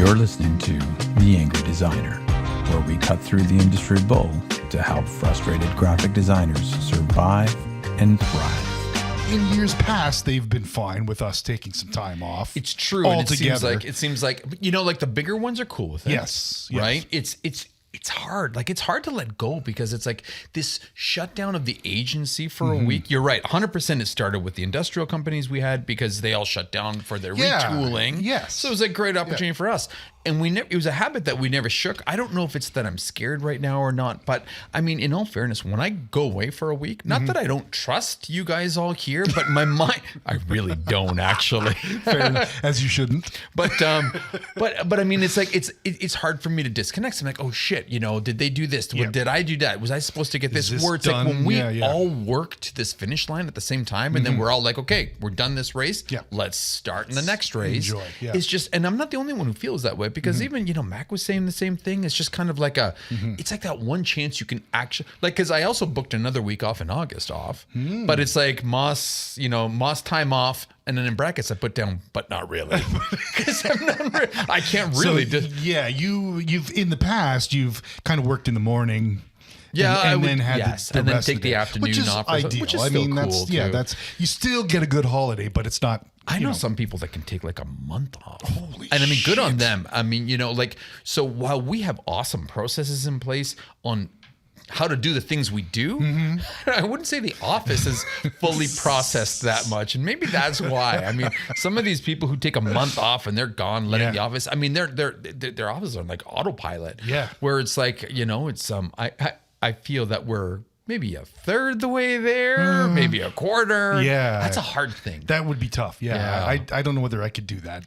You're listening to The Angry Designer, where we cut through the industry bull to help frustrated graphic designers survive and thrive. In years past, they've been fine with us taking some time off. It's true. And it seems like like the bigger ones are cool with it. Yes. Right? It's hard. Like, it's hard to let go because it's like this shutdown of the agency for a week. You're right. 100% it started with the industrial companies we had because they all shut down for their retooling. Yes. So it was a great opportunity for us. And it was a habit that we never shook. I don't know if it's that I'm scared right now or not, but I mean, in all fairness, when I go away for a week, not that I don't trust you guys all here, but my mind, I really don't actually. Fair, as you shouldn't. But I mean, it's like, it's hard for me to disconnect. So I'm like, oh shit, did they do this? Did I do that? Was I supposed to get this? Where it's done? Like when we all work to this finish line at the same time, and then we're all like, okay, we're done this race. Yeah. Let's start in the next race. Enjoy. Yeah. It's just, and I'm not the only one who feels that way because even, Mac was saying the same thing. It's just kind of like it's like that one chance you can actually, like, because I also booked another week off in August off, but it's like Moss time off. And then in brackets, I put down, but not really, because I can't really. You've in the past, you've kind of worked in the morning. Yeah, and then had and then take the afternoon which is off, ideal. Which is still cool too. That's you still get a good holiday, but it's not. I know some people that can take like a month off. Holy and I mean, good on shit. them. I mean, so while we have awesome processes in place on how to do the things we do, I wouldn't say the office is fully processed that much. And maybe that's why. I mean, some of these people who take a month off and they're gone letting the office, I mean, their offices are like autopilot. Yeah. Where it's like, it's I feel that we're maybe a third the way there, maybe a quarter. Yeah. That's a hard thing. That would be tough. Yeah. I don't know whether I could do that.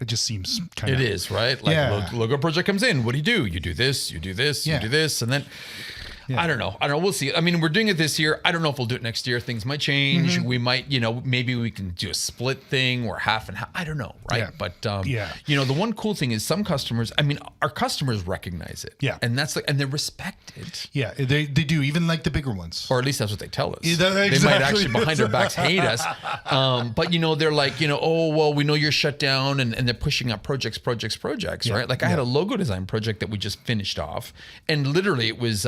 It just seems kind of. It is, right? Like logo project comes in. What do? You do this, you do this, you do this. And then I don't know. We'll see. I mean, we're doing it this year. I don't know if we'll do it next year. Things might change. We might, maybe we can do a split thing or half and half. I don't know. Right. Yeah. But, the one cool thing is some customers, I mean, our customers recognize it. Yeah. And that's and they respect it. Yeah. They do, even like the bigger ones. Or at least that's what they tell us. Exactly. They might actually behind our backs hate us. But they're like, oh, well, we know you're shut down and they're pushing up projects, right? Like I had a logo design project that we just finished off. And literally it was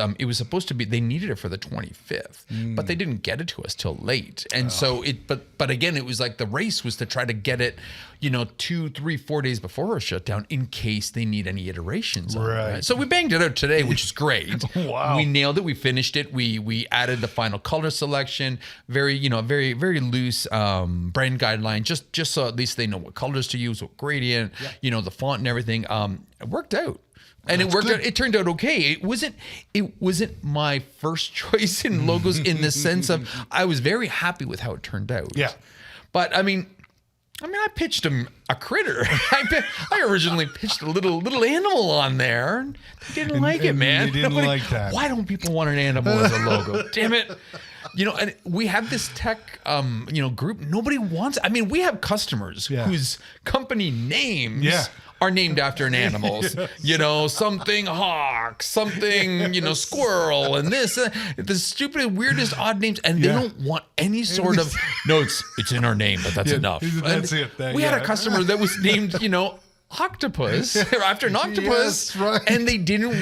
supposed to be, they needed it for the 25th, but they didn't get it to us till late. And so but again, it was like the race was to try to get it, 2, 3, 4 days before our shutdown in case they need any iterations on it. Right? So we banged it out today, which is great. Wow. We nailed it. We finished it. We added the final color selection, very very loose brand guideline, just so at least they know what colors to use, what gradient, the font and everything. It worked out. And it worked out. It turned out okay. It wasn't my first choice in logos in the sense of I was very happy with how it turned out. Yeah. But I mean, I pitched him a critter. I originally pitched a little animal on there. They didn't like it, man. They didn't like that. Why don't people want an animal as a logo? Damn it. And we have this tech, group. Nobody wants. I mean, we have customers whose company names are named after an animals. Something hawk, something squirrel, and this the stupid, weirdest, odd names, and they don't want any sort of. No, it's in our name, but that's enough. That's it. We had a customer that was named, octopus after an octopus, right. And they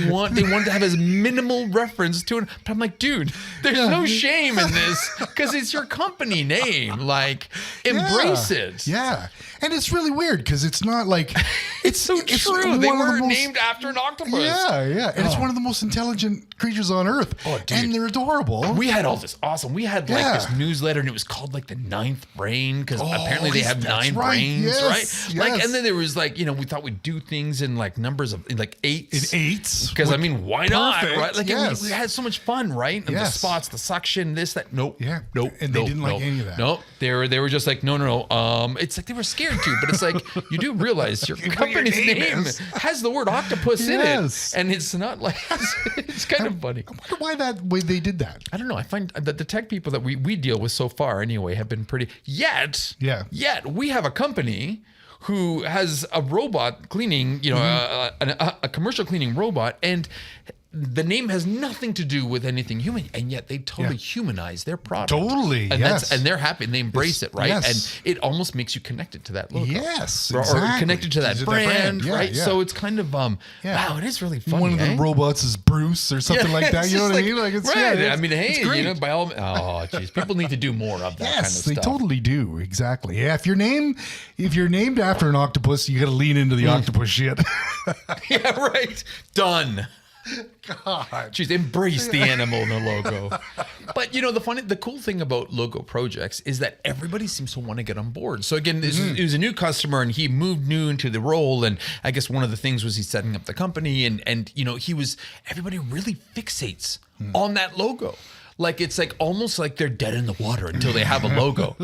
wanted to have as minimal reference to it. But I'm like, dude, there's no shame in this because it's your company name. Like, embrace it. Yeah. And it's really weird because it's not like it's so true. They were named after an octopus. Yeah. And it's one of the most intelligent creatures on earth. Oh, dude. And they're adorable. We had all this awesome. We had like this newsletter, and it was called like the Ninth Brain because apparently they have 9 brains, right? Like, and then there was like, we thought we'd do things in like numbers of like eights. In eights. Because why not? Right? Like we had so much fun, right? And the spots, the suction, this, that. Nope. Yeah. Nope. And they didn't like any of that. Nope. They were just like, no. It's like they were scared to, but it's like you do realize your company's name has the word octopus in it, and it's not like it's kind of funny. I wonder why they did that. I don't know. I find that the tech people that we deal with so far anyway have been pretty. Yet we have a company who has a robot cleaning, a commercial cleaning robot, and the name has nothing to do with anything human, and yet they totally humanize their product. Totally, and yes. and they're happy and they embrace it, right? Yes. And it almost makes you connected to that logo. Yes, or exactly. connected to that brand, Yeah, right? yeah. So it's kind of wow, it is really funny. One of the robots is Bruce or something like that. It's You know just what I mean? Like it's right. yeah, I mean, it's hey, great. by all, geez, people need to do more of that kind of Yes, they stuff. totally do. Exactly. Yeah, if you're named after an octopus, you got to lean into the octopus shit. Yeah, right. Done. God. Jeez, embrace the animal in the logo. But the cool thing about logo projects is that everybody seems to want to get on board. So again, it was a new customer and he moved new into the role. And I guess one of the things was he's setting up the company and everybody really fixates on that logo. Like it's like almost like they're dead in the water until they have a logo,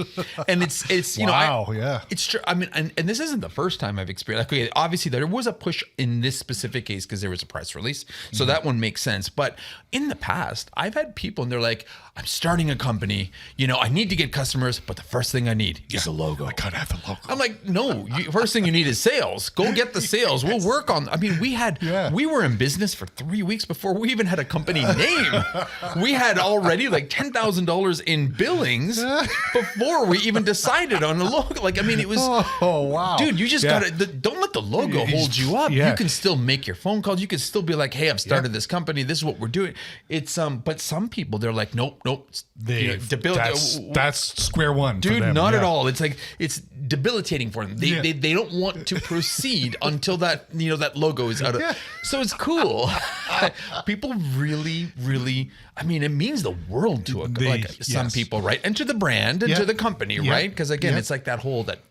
and it's Wow, yeah. it's true. I mean, and this isn't the first time I've experienced. Like, okay, obviously there was a push in this specific case because there was a press release, so that one makes sense. But in the past, I've had people and they're like, "I'm starting a company. I need to get customers, but the first thing I need is a logo. I gotta have the logo." I'm like, no, first thing you need is sales. Go get the sales. We'll work on. I mean, we were in business for 3 weeks before we even had a company name. We had already like $10,000 in billings before we even decided on a logo. Like, I mean, it was. Oh wow, Dude, you just gotta don't let the logo hold you up. Yeah. You can still make your phone calls. You can still be like, hey, I've started this company. This is what we're doing. It's but some people they're like, nope. That's square one, dude. for them. Not Yeah. at all. It's like it's debilitating for them. They don't want to proceed until that that logo is out of. So it's cool. People really. I mean, it means the world to some people, right? And to the brand and to the company, right? Because again, it's like that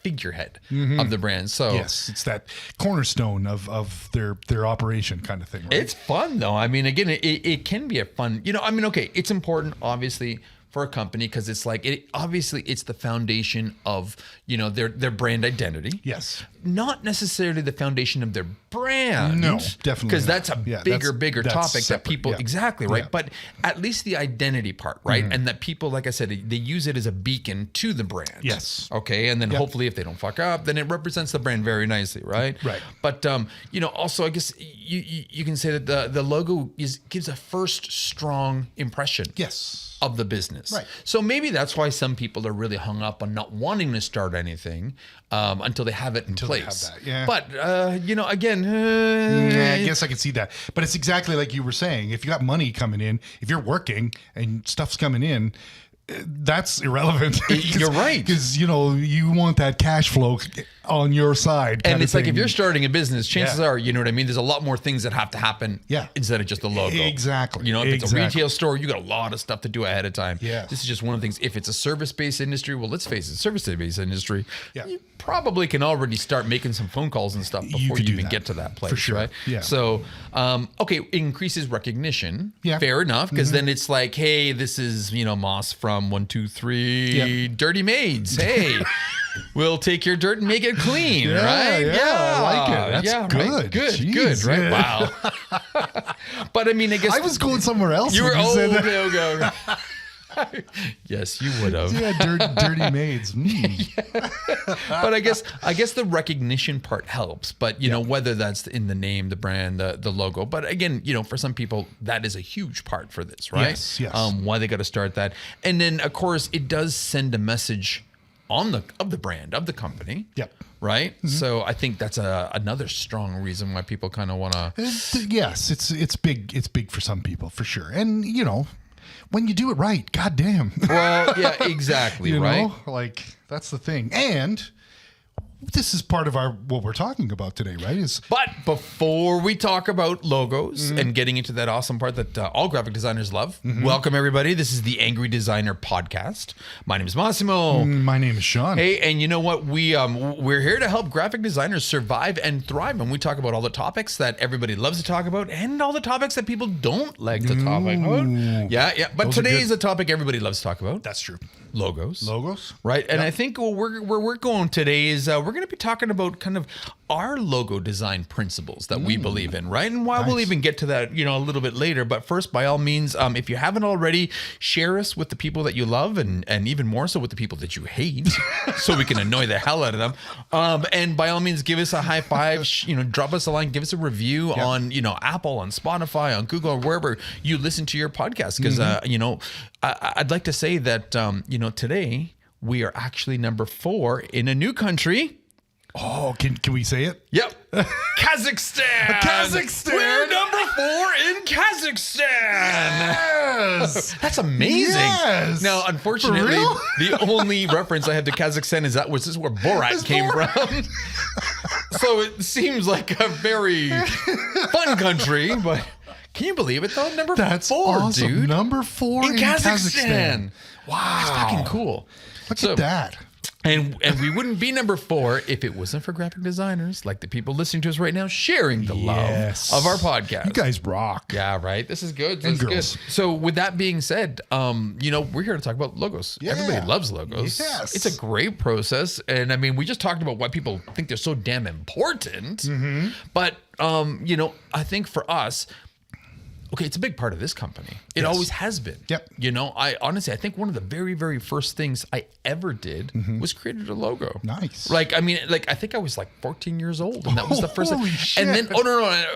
figurehead of the brand. So yes, it's that cornerstone of their operation kind of thing. Right? It's fun though. I mean, again, it can be a fun. I mean, okay, it's important, obviously, for a company because it's like it's the foundation of their brand identity. Yes. Not necessarily the foundation of their brand. No, definitely because not. that's a Yeah, bigger that's topic separate, that people exactly right. Yeah. But at least the identity part, right? And that people, like I said, they use it as a beacon to the brand. Yes. Okay, and then hopefully if they don't fuck up, then it represents the brand very nicely, right? Right. But also I guess you can say that the logo gives a first strong impression. Yes. Of the business. Right. So maybe that's why some people are really hung up on not wanting to start anything until they have it in place. They have that, yeah. But, again. I guess I can see that. But it's exactly like you were saying. If you got money coming in, if you're working and stuff's coming in, that's irrelevant. You're right. Because, you want that cash flow on your side. And it's like if you're starting a business, chances are, you know what I mean? There's a lot more things that have to happen instead of just the logo. Exactly. If it's a retail store, you got a lot of stuff to do ahead of time. Yeah. This is just one of the things. If it's a service-based industry, well, let's face it, service-based industry, you probably can already start making some phone calls and stuff before you even get to that place, for sure. right? Yeah. So, okay, it increases recognition. Yeah. Fair enough, because then it's like, hey, this is, Moss from 1-2-3 Dirty Maids. Hey. We'll take your dirt and make it clean, right? Yeah, I like it. That's good. Right. Good, Jeez, right? yeah. Wow. But I mean, I guess I was going somewhere else. You were when said that. okay. Yes, you would have. Yeah, dirty maids. But I guess the recognition part helps. But whether that's in the name, the brand, the logo. But again, for some people that is a huge part for this, right? Yes. Why they got to start that, and then of course it does send a message of the brand of the company. Yep. Right. So I think that's another strong reason why people kind of want to. Yes, it's big. It's big for some people for sure, and when you do it right, goddamn. Well, yeah, exactly. Right. Like that's the thing, and this is part of what we're talking about today, right? But before we talk about logos and getting into that awesome part that all graphic designers love, welcome everybody. This is the Angry Designer Podcast. My name is Massimo. My name is Shawn. Hey, and you know what? We're here to help graphic designers survive and thrive, and we talk about all the topics that everybody loves to talk about, and all the topics that people don't like to talk about. Yeah. But today is a topic everybody loves to talk about. That's true. Logos. Logos, right? And I think what we're going today is we're going to be talking about kind of our logo design principles that we believe in, right? And why we'll even get to that, a little bit later. But first, by all means, if you haven't already, share us with the people that you love and even more so with the people that you hate so we can annoy the hell out of them. And by all means, give us a high five, drop us a line, give us a review on, Apple, on Spotify, on Google, or wherever you listen to your podcast. Because, I'd like to say that, today we are actually number 4 in a new country. Oh, can we say it? Yep. Kazakhstan. Kazakhstan. We're number 4 in Kazakhstan. Yes. That's amazing. Yes. Now, unfortunately, the only reference I have to Kazakhstan is this is where Borat came from. So it seems like a very fun country, but can you believe it though? Number 4, awesome. dude. Number 4 in Kazakhstan. Wow. That's fucking cool. Look at that. And we wouldn't be number 4 if it wasn't for graphic designers like the people listening to us right now, sharing the love of our podcast. You guys rock. Yeah, right. This is good. This is girls. good. So with that being said, we're here to talk about logos. Yeah. Everybody loves logos. Yes. It's a great process. And I mean, we just talked about why people think they're so damn important. Mm-hmm. But, I think for us, okay, it's a big part of this company. It always has been. Yep. I honestly think one of the very, very first things I ever did was created a logo. Nice. I think I was 14 years old, and that was the first Holy thing. shit. And then,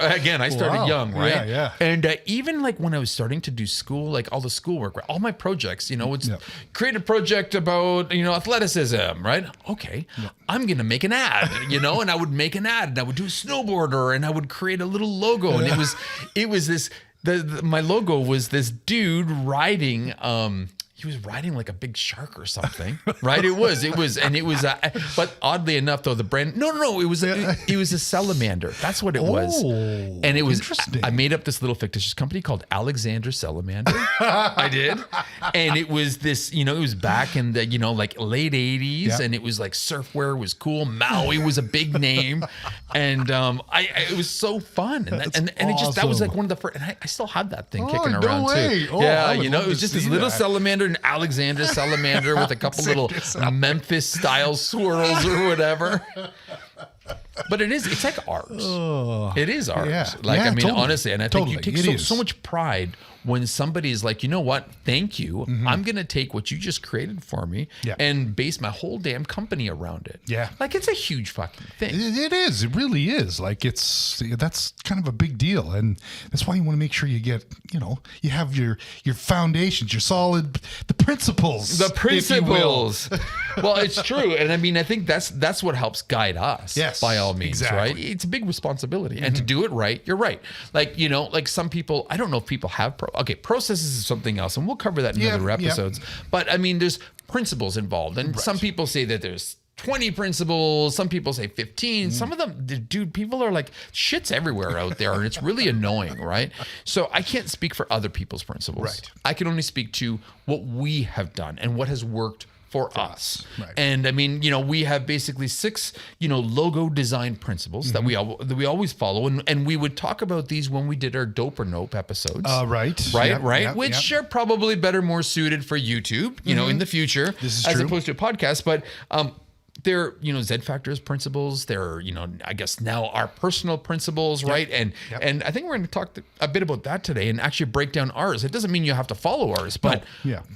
again, I started young, right? Yeah. And even when I was starting to do school, all the schoolwork, all my projects, it's create a project about, athleticism, right? Okay, I'm going to make an ad, and I would make an ad, and I would do a snowboarder, and I would create a little logo, and it was this. My logo was this dude riding. He was riding like a big shark or something, right? It was, but oddly enough, though, the brand, no, it was a salamander. That's what it was. And it was, interesting. I made up this little fictitious company called Alexander Salamander. I did. And it was this, it was back in the, late 80s, and it was surfwear was cool. Maui was a big name. And it was so fun. And it that was one of the first, and I still have that thing kicking around too. Oh, yeah, it was just this little salamander, an Alexander Salamander with a couple little Memphis style swirls or whatever. But it's like art. It is art. Yeah. Totally. Honestly, and I think you take so much pride when somebody's like, you know what? Thank you. I'm going to take what you just created for me and base my whole damn company around it. Yeah. It's a huge fucking thing. It is. It really is. That's kind of a big deal. And that's why you want to make sure you get, you have your foundations, your solid, the principles. The principles. Well, it's true. And I think that's what helps guide us. Yes. By all means, exactly. right? It's a big responsibility. And to do it right, you're right. Some people, I don't know if people have processes is something else, and we'll cover that in other episodes. But there's principles involved, and some people say that there's 20 principles. Some people say 15. Some of them, dude, people are shit's everywhere out there, and it's really annoying, right? So I can't speak for other people's principles. Right. I can only speak to what we have done and what has worked for us. Right. And we have basically 6, logo design principles that we always follow. And we would talk about these when we did our Dope or Nope episodes. Right. Right. Which are probably better, more suited for YouTube, in the future, this is as true. opposed to a podcast. But, they're, Z Factors principles. They're, I guess now our personal principles, right? And I think we're going to talk a bit about that today and actually break down ours. It doesn't mean you have to follow ours, but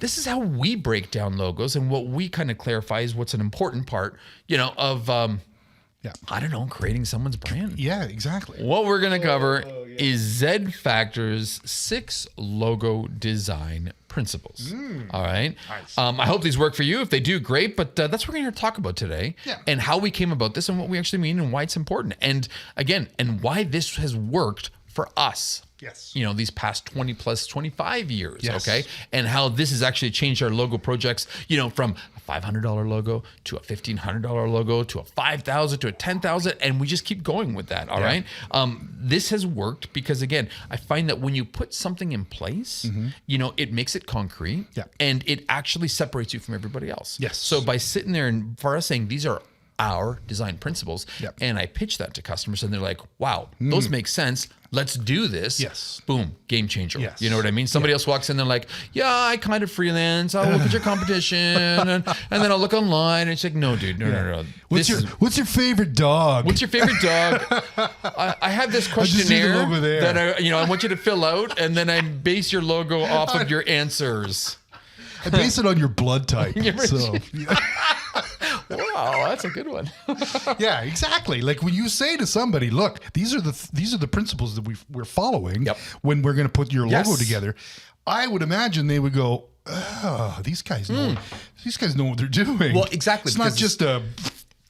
this is how we break down logos, and what we kind of clarify is what's an important part, of I don't know, creating someone's brand. Yeah, exactly. What we're going to cover is Z Factor's 6 logo design principles. All right. Nice. I hope these work for you. If they do, great. But that's what we're going to talk about today, and how we came about this and what we actually mean and why it's important. And again, and why this has worked for us. Yes. These past 20 plus 25 years. Yes. Okay. And how this has actually changed our logo projects, from a $500 logo to a $1,500 logo to a $5,000 to a $10,000. And we just keep going with that. All right. This has worked because, again, I find that when you put something in place, it makes it concrete and it actually separates you from everybody else. Yes. So by sitting there and for us saying these are our design principles. Yep. And I pitch that to customers and they're like, wow, those make sense. Let's do this. Yes. Boom, game changer. Yes. You know what I mean? Somebody else walks in, they're like, yeah, I kind of freelance. I'll look at your competition and then I'll look online. And it's like, no, dude, no. What's your favorite dog? What's your favorite dog? I have this questionnaire logo there. that I want you to fill out, and then I base your logo off of your answers. I base it on your blood type. So, Wow, that's a good one. yeah, exactly. Like when you say to somebody, "Look, these are the principles that we're following Yep. when we're going to put your logo Yes. together," I would imagine they would go, "Oh, these guys know. These guys know what they're doing." Well, exactly, It's not because- just a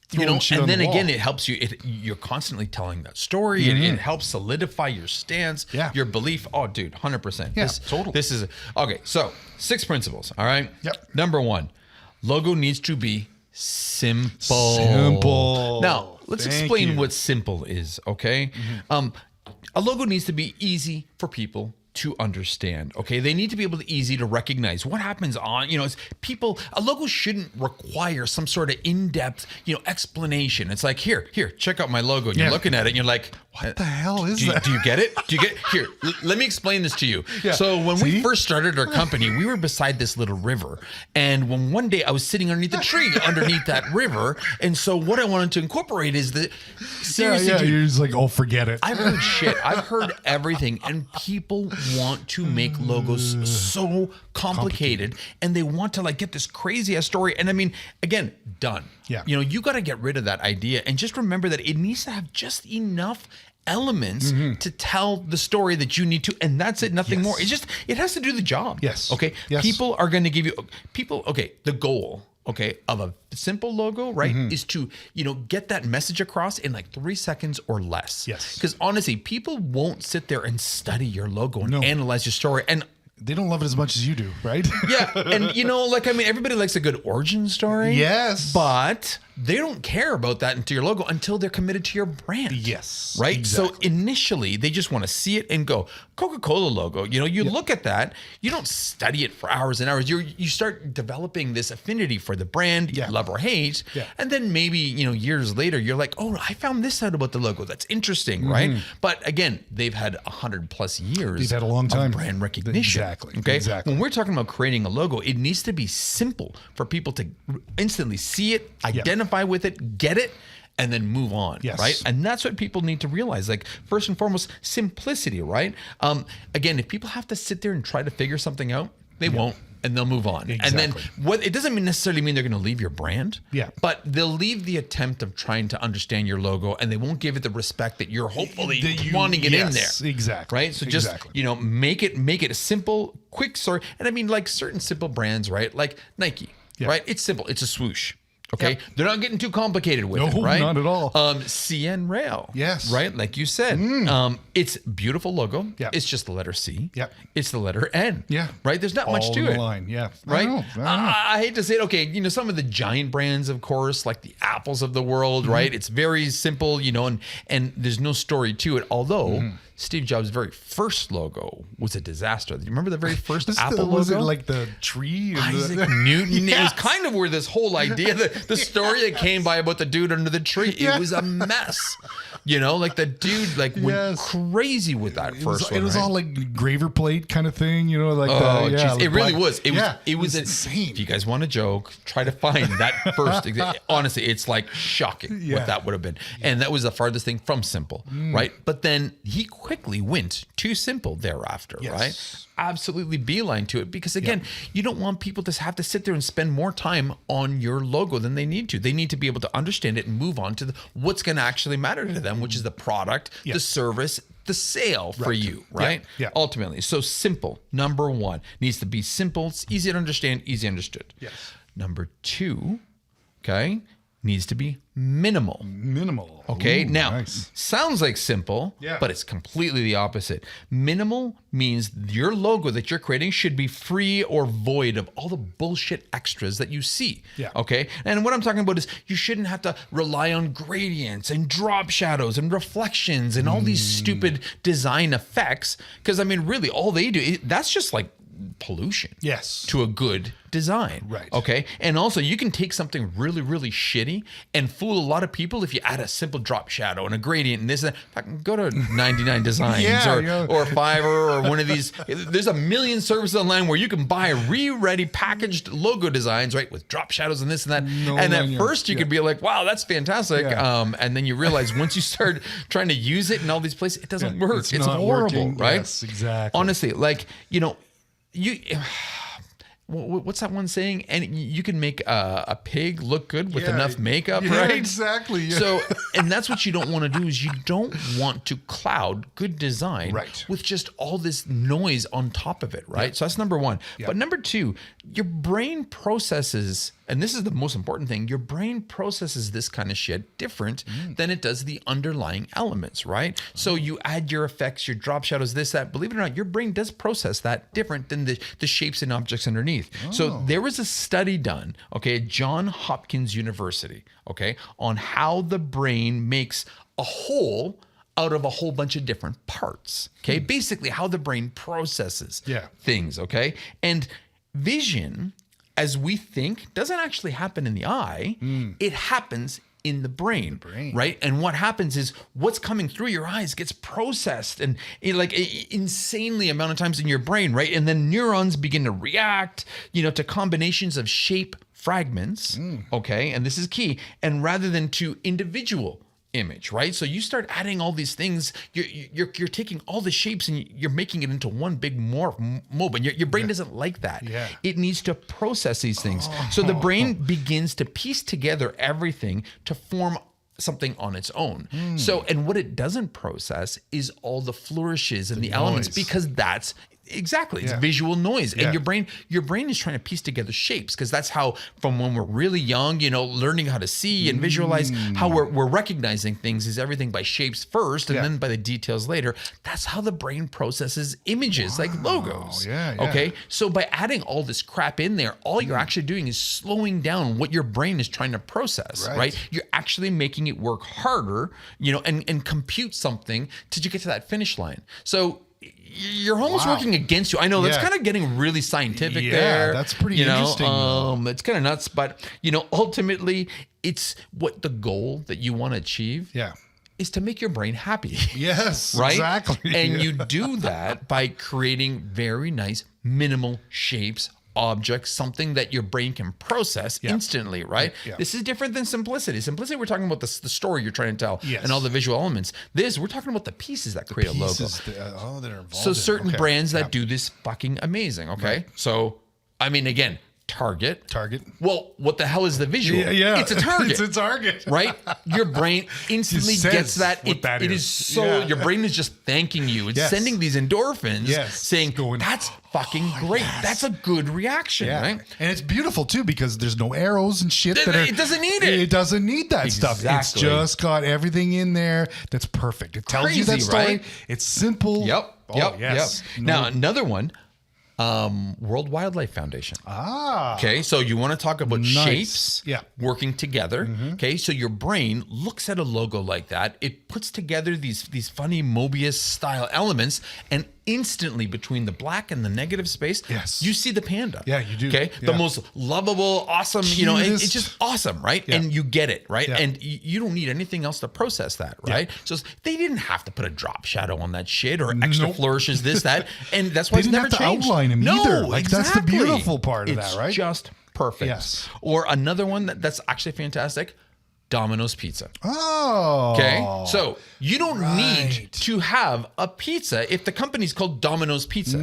throwing shit and on then the wall. again, it helps you. You're constantly telling that story. It helps solidify your stance, Yeah. your belief. Oh, dude, 100%. Yeah, totally. This is okay. So 6 principles. All right. Yep. Number 1, logo needs to be simple. Simple. Now let's Thank explain you. what simple is. Okay. A logo needs to be easy for people to understand. Okay, they need to be able to easy to recognize what happens on. It's people. A logo shouldn't require some sort of in-depth, explanation. It's like here, check out my logo. And you're Yeah. looking at it, and you're like, What the hell is do you, that? do you get it? Do you get here? Let me explain this to you. Yeah. So when we See? first started our company, we were beside this little river, and when one day I was sitting underneath a tree underneath that river, and so what I wanted to incorporate is that seriously, yeah, dude, you're just like, "Oh, forget it." I've heard shit. I've heard everything. And people want to make logos so complicated and they want to get this crazy ass story. And I mean, again, done. Yeah. You got to get rid of that idea and just remember that it needs to have just enough elements to tell the story that you need to, and that's it, nothing Yes. more. It has to do the job. Yes. Okay. Yes. People are going to give you the goal of a simple logo, right, is to, get that message across in 3 seconds or less. Yes. Because honestly, people won't sit there and study your logo and No. analyze your story. And They don't love it as much as you do, right? yeah, and everybody likes a good origin story. Yes. But they don't care about that into your logo until they're committed to your brand. Yes, Right? exactly. So initially they just want to see it and go, Coca-Cola logo. You look at that, you don't study it for hours and hours. You start developing this affinity for the brand, Yeah. love or hate. Yeah. And then maybe, years later, you're like, oh, I found this out about the logo. That's interesting, right? But again, they've had 100+ years. They've had a long time. Of brand recognition. Exactly. Okay. Exactly. When we're talking about creating a logo, it needs to be simple for people to instantly see it, identify with it, get it, and then move on. Yes. Right. And that's what people need to realize. First and foremost, simplicity, right? Again, if people have to sit there and try to figure something out, they won't. And they'll move on. Exactly. And then it doesn't necessarily mean they're going to leave your brand. Yeah. But they'll leave the attempt of trying to understand your logo, and they won't give it the respect that you're hopefully wanting it in there. Exactly. Right. So just Exactly. make it a simple, quick story. And I mean, certain simple brands, right? Like Nike, Yeah. right? It's simple. It's a swoosh. Okay. Yep. They're not getting too complicated with it, No, right? not at all. CN Rail. Yes. Right. Like you said, it's beautiful logo. Yeah. It's just the letter C. Yep. It's the letter N. Yeah. Right. There's not much All to in the it. line. Yeah. Right. I know. I hate to say it. Okay. Some of the giant brands, of course, like the Apples of the world, right? It's very simple, and there's no story to it. Although Steve Jobs' very first logo was a disaster. Do you remember the very first Apple was logo? it like the tree? And Isaac Newton. It was Yes. kind of where this whole idea, the story that came by about the dude under the tree, it was a mess. The dude went Yes. crazy with that first one. It was right? all like graver plate kind of thing, like Oh, the, jeez. the It really black- was. It was insane. If you guys want a joke, try to find that first. Honestly, it's shocking Yeah. what that would have been. And that was the farthest thing from simple, right? But then he quickly went to simple thereafter, Yes. right? Absolutely beeline to it because again, you don't want people to have to sit there and spend more time on your logo than they need to. They need to be able to understand it and move on to what's going to actually matter to them, which is the product, Yeah. the service, the sale for you, Yeah. right? Yeah. Ultimately. So simple, number 1, needs to be simple. It's easy to understand, easy understood. Yes. Number 2, okay, needs to be minimal. Minimal. Okay. Ooh, Now, nice. sounds like simple, Yeah. but it's completely the opposite. Minimal means your logo that you're creating should be free or void of all the bullshit extras that you see. Yeah. Okay. And what I'm talking about is you shouldn't have to rely on gradients and drop shadows and reflections and all these stupid design effects. Because I mean, really, all they do, that's just pollution. Yes. To a good design. Right. Okay. And also you can take something really, really shitty and fool a lot of people if you add a simple drop shadow and a gradient and this and that. Go to 99 Designs or Fiverr or one of these. There's a million services online where you can buy ready packaged logo designs, right? With drop shadows and this and that. And at first you could be like, wow, that's fantastic. And then you realize once you start trying to use it in all these places, it doesn't work. It's horrible, working. right? Yes, exactly. Honestly, like, what's that one saying? And you can make a pig look good with enough makeup, right? Exactly. Yeah. So, and that's what you don't want to do is you don't want to cloud good design with just all this noise on top of it, right? So that's number one. But number two, your brain processes, and this is the most important thing, your brain processes this kind of shit different than it does the underlying elements, right? So you add your effects, your drop shadows, this, that. Believe it or not, your brain does process that different than the shapes and objects underneath. So there was a study done, okay, at Johns Hopkins University, okay, on how the brain makes a whole out of a whole bunch of different parts, okay? Basically how the brain processes things, okay? And vision, as we think, doesn't actually happen in the eye. It happens in the brain, right? And what happens is what's coming through your eyes gets processed and insanely amount of times in your brain, right? And then neurons begin to react, to combinations of shape fragments, okay? And this is key. And rather than to individual image, right? So you start adding all these things. You're taking all the shapes and you're making it into one big mob. And your brain doesn't like that. It needs to process these things. So the brain begins to piece together everything to form something on its own. So, and what it doesn't process is all the flourishes and the elements, because that's it's visual noise. And your brain is trying to piece together shapes, because that's how, from when we're really young, learning how to see and visualize, how we're recognizing things is everything by shapes first and then by the details later. That's how the brain processes images, like logos. Okay. So by adding all this crap in there, all you're actually doing is slowing down what your brain is trying to process, right? You're actually making it work harder, and compute something till you get to that finish line. So you're almost working against you. I know that's kind of getting really scientific there. That's pretty interesting. It's kind of nuts, but ultimately it's what the goal that you want to achieve is to make your brain happy. Yes, right? exactly. And you do that by creating very nice minimal shapes, objects, something that your brain can process instantly, right? This is different than simplicity. Simplicity, we're talking about the story you're trying to tell and all the visual elements. This, we're talking about the pieces that create a logo. That are involved. So certain brands that do this fucking amazing, okay? So, I mean, again, Target. Well, what the hell is the visual? It's a target. It's a target. Right? Your brain instantly gets that. It is so, your brain is just thanking you. It's sending these endorphins saying, that's fucking great. That's a good reaction, right? And it's beautiful too, because there's no arrows and shit. It doesn't need it. It doesn't need that stuff. It's just got everything in there that's perfect. It tells you that story. Right? It's simple. Yep. Now, another one. World Wildlife Foundation. Okay, so you want to talk about shapes working together. Okay, so your brain looks at a logo like that. It puts together these funny Mobius style elements, and instantly between the black and the negative space, you see the panda. Yeah, you do. Okay, the most lovable, awesome, it's just awesome, right? And you get it, right? And you don't need anything else to process that, right? So they didn't have to put a drop shadow on that shit or extra flourishes, this, that, and that's why it's never changed. Outline him either. Like, exactly. That's the beautiful part of that, right? It's just perfect. Yes. Or another one that's actually fantastic. Domino's Pizza. Oh. Okay. So you don't need to have a pizza if the company's called Domino's Pizza.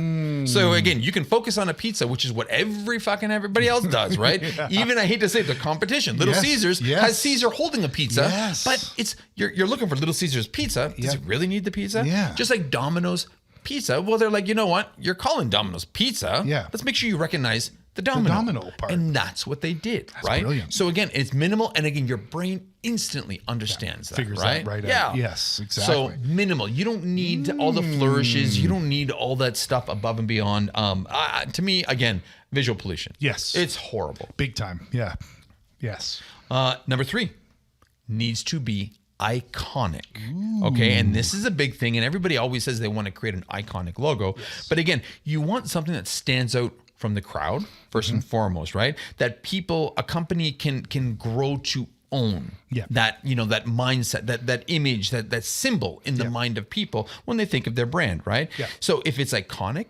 So again, you can focus on a pizza, which is what everybody else does, right? Even, I hate to say it, the competition. Little Caesars has Caesar holding a pizza, but it's you're looking for Little Caesar's pizza. Does it really need the pizza? Just like Domino's Pizza. Well, they're like, you know what? You're calling Domino's Pizza. Let's make sure you recognize the domino part. And that's what they did, that's right? Brilliant. So again, it's minimal. And again, your brain instantly understands that, figures right? That right out. Yes, exactly. So minimal. You don't need all the flourishes. You don't need all that stuff above and beyond. To me, again, visual pollution. Yes. It's horrible. Big time. Yeah. Yes. Number 3, needs to be iconic. Okay. And this is a big thing. And everybody always says they want to create an iconic logo. Yes. But again, you want something that stands out from the crowd, first and foremost, right? That a company can grow to own. Yeah. That, that mindset, that image, that symbol in the mind of people when they think of their brand, right? Yeah. So if it's iconic,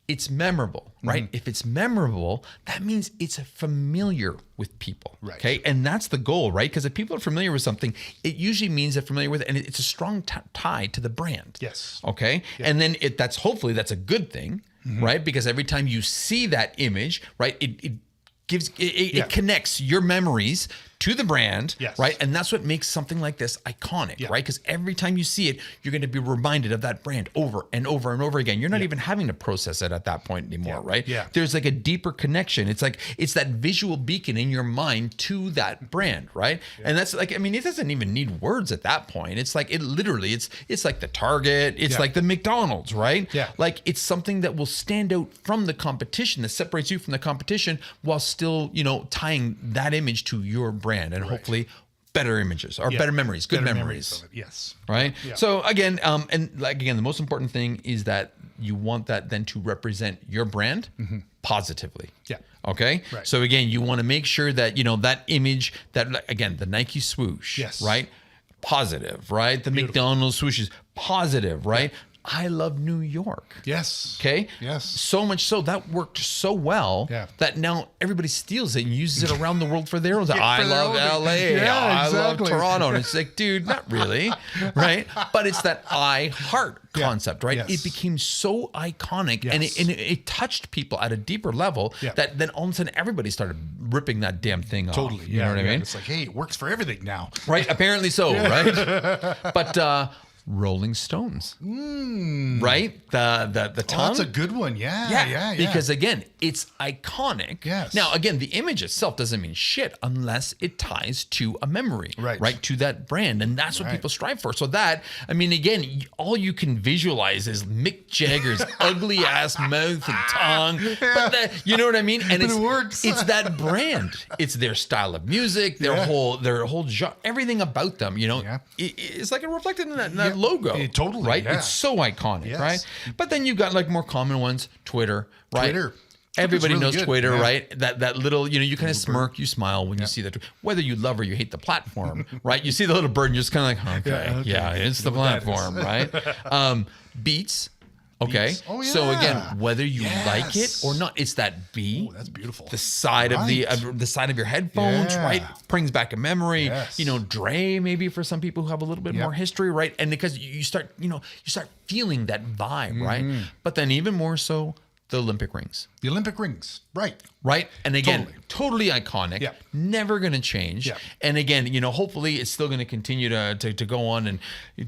it's memorable, right? If it's memorable, that means it's familiar with people, right? Okay, and that's the goal, right? Because if people are familiar with something, it usually means they're familiar with it, and it's a strong tie to the brand. Yes. Okay, and then hopefully that's a good thing, right? Because every time you see that image, right, it connects your memories to the brand, yes. right? And that's what makes something like this iconic, right? Because every time you see it, you're going to be reminded of that brand over and over and over again. You're not even having to process it at that point anymore, right? Yeah. There's like a deeper connection. It's that visual beacon in your mind to that brand, right? Yeah. And that's like, I mean, it doesn't even need words at that point. It's like, it's like the Target, it's like the McDonald's, right? Yeah. Like it's something that will stand out from the competition, that separates you from the competition while still, tying that image to your brand and hopefully better images or better memories, good memories. Yes. Right. Yeah. So again, the most important thing is that you want that then to represent your brand positively. Yeah. Okay. Right. So again, you want to make sure that, that image that, again, the Nike swoosh, yes. right? Positive, right? The Beautiful. McDonald's swoosh is positive, right? Yeah. I love New York. Yes. Okay. Yes. So much so that worked so well that now everybody steals it and uses it around the world for their own. I love LA. I love Toronto. And it's like, dude, not really. Right. But it's that I heart concept, right? Yes. It became so iconic and it touched people at a deeper level that then all of a sudden everybody started ripping that damn thing off. Totally. You know what I mean? It's like, hey, it works for everything now. Right. Apparently so. Right. But, Rolling Stones, right? The tongue. That's a good one. Yeah. Because again, it's iconic. Yes. Now, again, the image itself doesn't mean shit unless it ties to a memory, right? To that brand, and that's what people strive for. So that, I mean, again, all you can visualize is Mick Jagger's ugly ass mouth and tongue, but you know what I mean? And it works. It's that brand. It's their style of music, their whole genre, everything about them. It's like a reflected in that logo. Totally, right? yeah. It's so iconic, right? But then you've got like more common ones, Twitter, right? Everybody really knows good. Twitter, right? That little, you kind of smirk, you smile when you see that. Whether you love or you hate the platform, right? You see the little bird and you're just kind of like, okay, it's the platform, right? Beats. Okay. Beats. Oh, yeah. So again, whether you like it or not, it's that B. Oh, that's beautiful. The side of the side of your headphones, right? Brings back a memory. Yes. Dre maybe for some people who have a little bit more history, right? And because you start feeling that vibe, right? But then even more so, the Olympic rings. The Olympic rings, right? Right. And again, totally iconic. Yeah. Never going to change. Yeah. And again, hopefully it's still going to continue to go on. And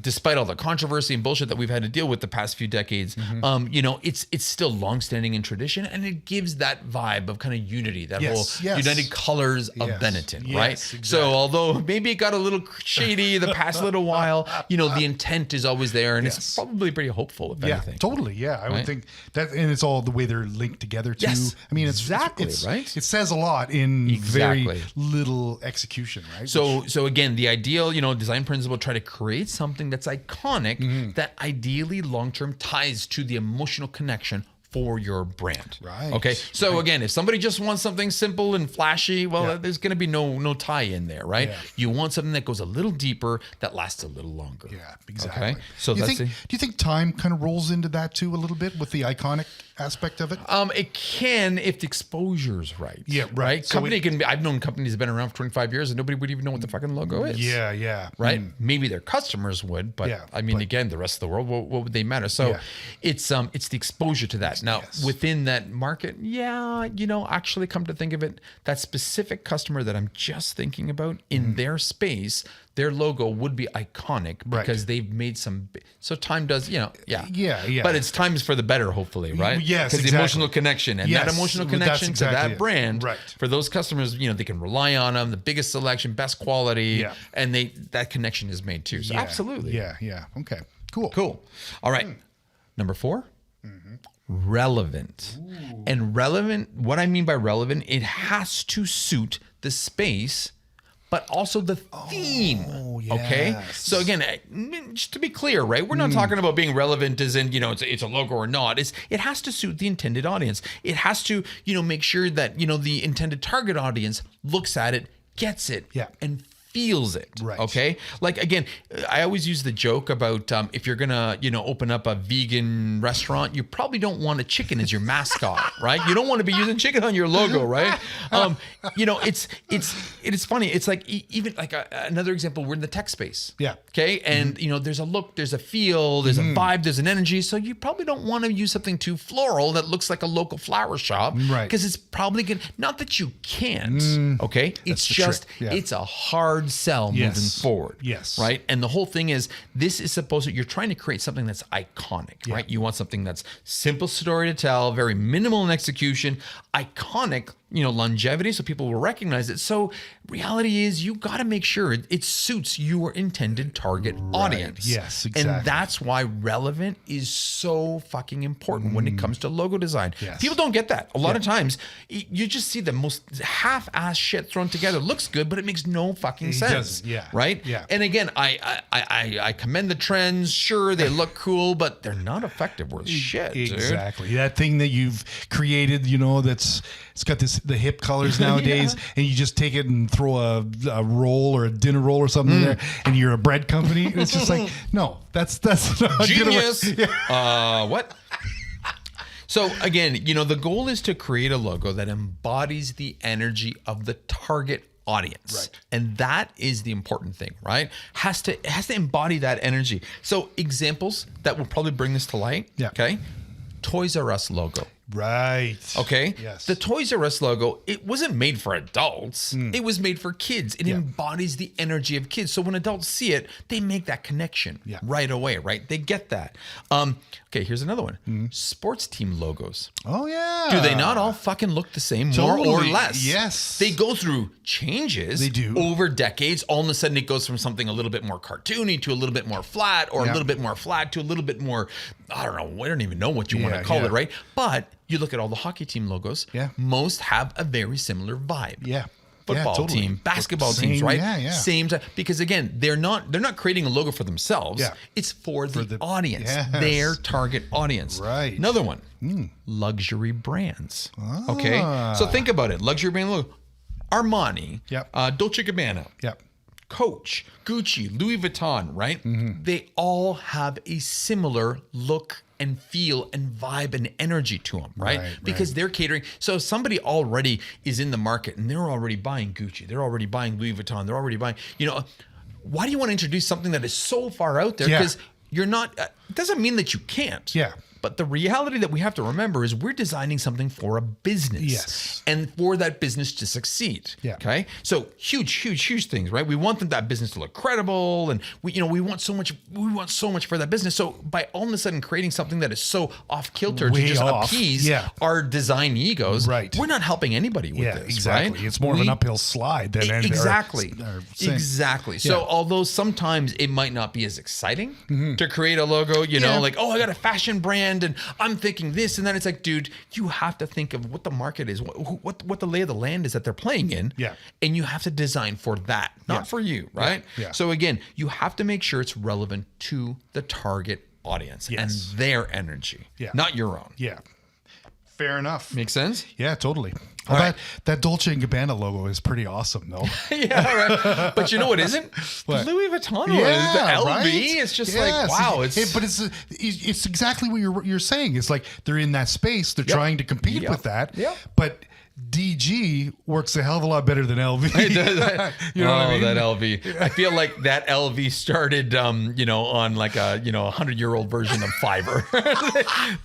despite all the controversy and bullshit that we've had to deal with the past few decades, it's still longstanding in tradition, and it gives that vibe of kind of unity, that whole united colors of Benetton, right? Exactly. So although maybe it got a little shady the past little while, the intent is always there, and it's probably pretty hopeful, if anything. Totally. Yeah. I would think that, and it's all the way they're linked together too. Yes. I mean, it's right. It says a lot in very little execution, right? So again, the ideal, design principle, try to create something that's iconic that ideally long-term ties to the emotional connection for your brand. Right. Okay. So again, if somebody just wants something simple and flashy, well, there's going to be no tie in there, right? Yeah. You want something that goes a little deeper, that lasts a little longer. Yeah, exactly. Okay. So do you think time kind of rolls into that too a little bit with the iconic aspect of it? It can if the exposure's right. Yeah, right. So I've known companies that have been around for 25 years and nobody would even know what the fucking logo is. Yeah. Right? Maybe their customers would, but again, the rest of the world, what would they matter? So it's the exposure to that. Now, within that market, actually come to think of it, that specific customer that I'm just thinking about in their space, their logo would be iconic because they've made some. So time does, But it's times for the better, hopefully, right? Yes, because the emotional connection and that emotional connection to that brand, right? For those customers, they can rely on them, the biggest selection, best quality, and that connection is made too. So absolutely, yeah. Okay, cool. All right, number 4. Relevant. Ooh. And relevant, what I mean by relevant, it has to suit the space, but also the theme. Oh, Okay. yes. So again, just to be clear, right? We're not talking about being relevant as in, it's a logo or not. It has to suit the intended audience. It has to, make sure that, the intended target audience looks at it, gets it, and feels it. Right. Okay. Like, again, I always use the joke about if you're going to, open up a vegan restaurant, you probably don't want a chicken as your mascot, right? You don't want to be using chicken on your logo, right? It's funny. It's like, even like another example, we're in the tech space. Yeah. Okay. And, there's a look, there's a feel, there's a vibe, there's an energy. So you probably don't want to use something too floral that looks like a local flower shop. Right. Because it's probably going to, not that you can't, okay? It's just, it's a hard sell moving forward. Yes. Right. And the whole thing is, this is supposed to, you're trying to create something that's iconic, right? You want something that's simple story to tell, very minimal in execution, iconic, longevity, so people will recognize it. So reality is, you got to make sure it suits your intended target audience. Yes, exactly. And that's why relevant is so fucking important when it comes to logo design. Yes. People don't get that. A lot of times, you just see the most half-ass shit thrown together. It looks good, but it makes no fucking sense. doesn't, Right? Yeah. And again, I commend the trends. Sure, they look cool, but they're not effective worth shit, dude. Exactly. That thing that you've created, it's got the hip colors nowadays, and you just take it and throw a roll or a dinner roll or something there, and you're a bread company. It's just like, no, that's not Genius. What? So again, the goal is to create a logo that embodies the energy of the target audience. Right. And that is the important thing, right? It has to embody that energy. So examples that will probably bring this to light. Yeah. Okay. Toys R Us logo. Right. Okay. Yes. The Toys R Us logo, it wasn't made for adults. It was made for kids. It embodies the energy of kids. So when adults see it, they make that connection right away, right? They get that. Okay, here's another one. Sports team logos. Oh, yeah. Do they not all fucking look the same, more or Totally. less? Yes. They go through changes. They do. Over decades. All of a sudden, it goes from something a little bit more cartoony to a little bit more flat, or a little bit more flat to a little bit more, I don't know. I don't even know what you want to call it, right? But you look at all the hockey team logos. Yeah. Most have a very similar vibe. Yeah. Football totally. team, basketball Same, teams, right? Yeah. Same time, because again, they're not creating a logo for themselves. Yeah. It's for the audience, yes. their target audience. Right. Another one, luxury brands. Okay, so think about it. Luxury brand logo, Armani, Dolce & Gabbana, Coach, Gucci, Louis Vuitton, right? They all have a similar look and feel and vibe and energy to them, right? Because they're catering. So if somebody already is in the market and they're already buying Gucci, they're already buying Louis Vuitton, they're already buying, why do you want to introduce something that is so far out there? Because you're not, it doesn't mean that you can't. Yeah. But the reality that we have to remember is we're designing something for a business. Yes. And for that business to succeed. Yeah. Okay. So huge things, right? We want that business to look credible, and we want so much for that business. So by all of a sudden creating something that is so off kilter to just appease our design egos, we're not helping anybody with this. Exactly. Right? It's more of an uphill slide than anything. Exactly. So although sometimes it might not be as exciting to create a logo, like, oh, I got a fashion brand and I'm thinking this, and then it's like, dude, you have to think of what the market is, what the lay of the land is that they're playing in, and you have to design for that, not for you, right? So again, you have to make sure it's relevant to the target audience and their energy, not your own. Yeah. Fair enough. Make sense? Yeah, totally. Well, that Dolce & Gabbana logo is pretty awesome, though. Right. But you know what isn't? What? The Louis Vuitton one. The LV. Right? It's just like, wow. But it's exactly what you're saying. It's like they're in that space. They're trying to compete with that. But DG works a hell of a lot better than LV. It does. You know what I mean? That LV. I feel like that LV started, on like a 100-year-old version of Fiverr.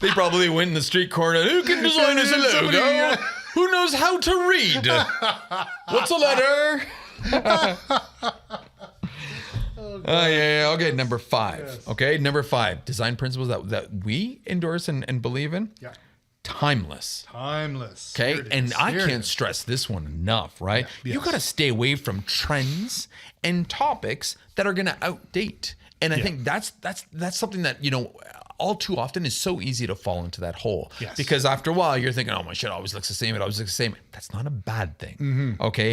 They probably went in the street corner. Who can design us a logo? Who knows how to read? What's a letter? Okay, number 5. Yes. Okay, number 5. Design principles that we endorse and believe in. Yeah. Timeless. Okay, and I can't stress this one enough, right? You got to stay away from trends and topics that are going to outdate. And I think that's something that, all too often is so easy to fall into that hole. Yes. Because after a while you're thinking, oh, my shit always looks the same. It always looks the same. That's not a bad thing. Mm-hmm. Okay.